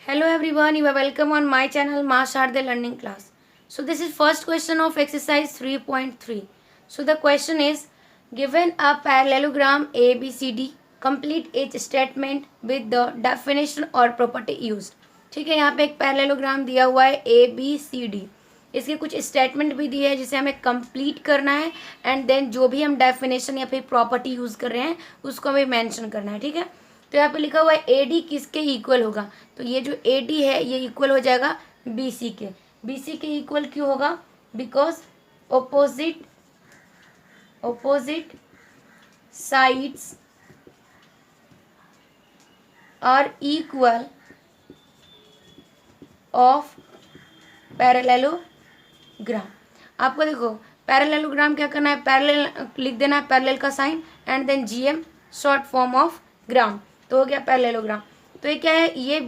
Hello everyone, you are welcome on my channel Maasharde Learning Class. So this is first question of exercise 3.3. So the question is, given a parallelogram ABCD, complete each statement with the definition or property used. ठीक है, यहाँ पे एक parallelogram दिया हुआ है ABCD. इसके कुछ स्टेटमेंट भी दिए हैं जिसे हमें कंप्लीट करना है एंड देन जो भी हम डेफिनेशन या फिर प्रॉपर्टी यूज़ कर रहे हैं उसको हमें मेंशन करना है. ठीक है, तो यहाँ पे लिखा हुआ है AD किसके इक्वल होगा. तो ये जो AD है ये इक्वल हो जाएगा BC के. BC के इक्वल क्यों होगा? Because opposite sides are equal of parallelogram. आपको देखो पैरेललोग्राम क्या करना है, पैरेलल लिख देना है, पैरेलल का sign and then GM short form of gram. तो हो गया पैरेललोग्राम. तो ये क्या है, ये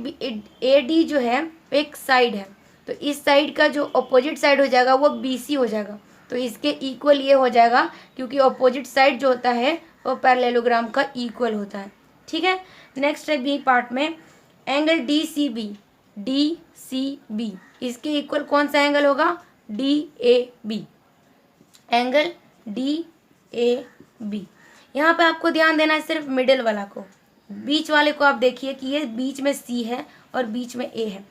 AD जो है एक साइड है, तो इस साइड का जो अपोजिट साइड हो जाएगा वो BC हो जाएगा. तो इसके इक्वल ये हो जाएगा क्योंकि अपोजिट साइड जो होता है वो पैरेललोग्राम का इक्वल होता है. ठीक है, नेक्स्ट है बी पार्ट में एंगल DCB. इसके इक्वल कौन सा एंगल होगा? DAB. Angle DAB. यहाँ पे आपको ध्यान देना है सिर्फ मिडिल वाला को, बीच वाले को आप देखिए कि ये बीच में C है और बीच में A है.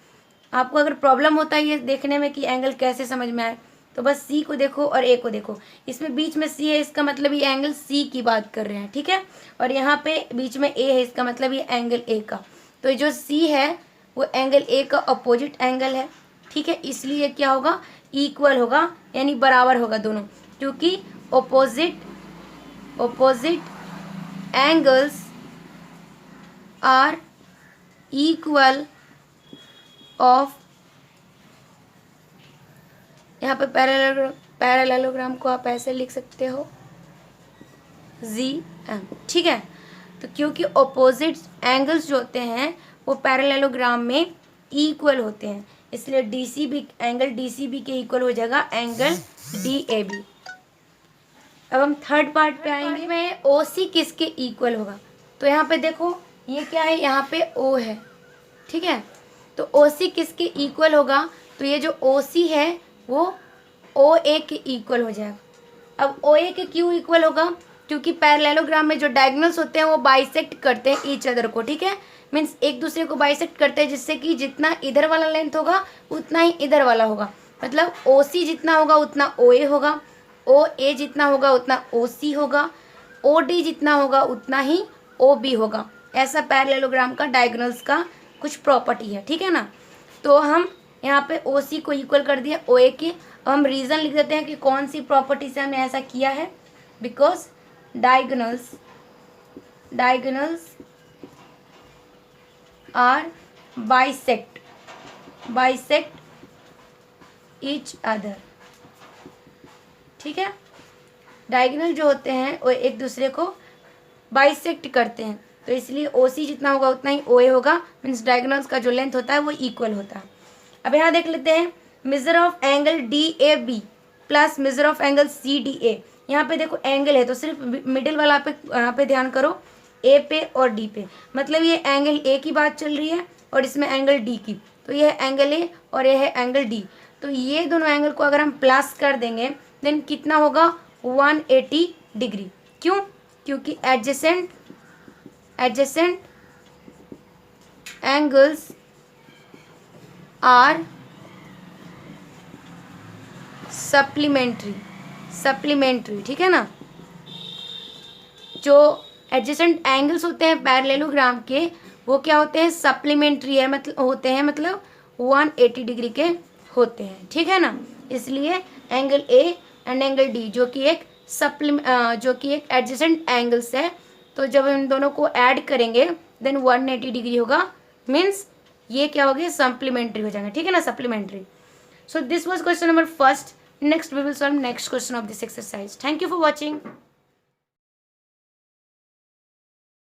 आपको अगर प्रॉब्लम होता है ये देखने में कि एंगल कैसे समझ में आए, तो बस C को देखो और A को देखो. इसमें बीच में C है, इसका मतलब ये एंगल C की बात कर रहे हैं. ठीक है, और यहाँ पे बीच में A है, इसका मतलब ये एंगल A का. तो ये जो C है वो एंगल A का अपोजिट एंगल है. ठीक है, इसलिए क्या होगा, इक्वल होगा यानी बराबर होगा दोनों, क्योंकि opposite angles are equal of, यहाँ पे पैरेललोग्राम को आप ऐसे लिख सकते हो ZM. ठीक है, तो क्योंकि ऑपोजिट एंगल्स जो होते हैं वो पैरेललोग्राम में इक्वल होते हैं, इसलिए एंगल DCB के इक्वल हो जाएगा एंगल DAB. अब हम थर्ड पार्ट पे आएंगे में OC किसके इक्वल होगा. तो यहाँ पे देखो ये क्या है, यहाँ पे O है. ठीक है, तो OC किसके इक्वल होगा, तो ये जो OC है वो OA के इक्वल हो जाएगा. अब OA के क्यों इक्वल होगा, क्योंकि पैरेललोग्राम में जो डायगोनल्स होते हैं वो बाइसेक्ट करते हैं ईच अदर को. ठीक है, मीन्स एक दूसरे को बाइसेक्ट करते हैं, जिससे कि जितना इधर वाला लेंथ होगा उतना ही इधर वाला होगा. मतलब OC जितना होगा उतना OA होगा, OA जितना होगा उतना OC होगा, OD जितना होगा उतना ही OB होगा. ऐसा पैरेललोग्राम का डायगोनल्स का कुछ प्रॉपर्टी है. ठीक है ना, तो हम यहाँ पे OC को इक्वल कर दिया OA के. अब हम रीज़न लिख देते हैं कि कौन सी प्रॉपर्टी से हमने ऐसा किया है. Because diagonals are bisect each other. ठीक है, डायगोनल जो होते हैं वो एक दूसरे को बाइसेक्ट करते हैं, तो इसलिए OC जितना होगा उतना ही OA होगा. मीन्स डायगोनल्स का जो लेंथ होता है वो इक्वल होता है. अब यहाँ देख लेते हैं measure of angle DAB plus measure of angle CDA. यहाँ पे देखो एंगल है तो सिर्फ मिडिल वाला पे यहाँ पे ध्यान करो, A पे और D पे. मतलब ये एंगल A की बात चल रही है और इसमें एंगल D की. तो ये है एंगल A और ये है एंगल D. तो ये दोनों एंगल को अगर हम प्लस कर देंगे देन कितना होगा, 180 डिग्री. क्यों? क्योंकि एडजेसेंट एंगल्स आर सप्लीमेंट्री. ठीक है ना, जो एडजेसेंट एंगल्स होते हैं पैरेललोग्राम के वो क्या होते हैं, सप्लीमेंट्री है, मतलब होते हैं, मतलब 180 डिग्री के होते हैं. ठीक है ना, इसलिए angle A and angle D जो कि एक एडजेसेंट एंगल्स है, तो जब इन दोनों को ऐड करेंगे देन 180 डिग्री होगा. मीन्स ये क्या हो गया, सप्लीमेंट्री हो जाएगा. ठीक है ना, supplementary. So this was question number first. Next we will solve next question of this exercise. Thank you for watching.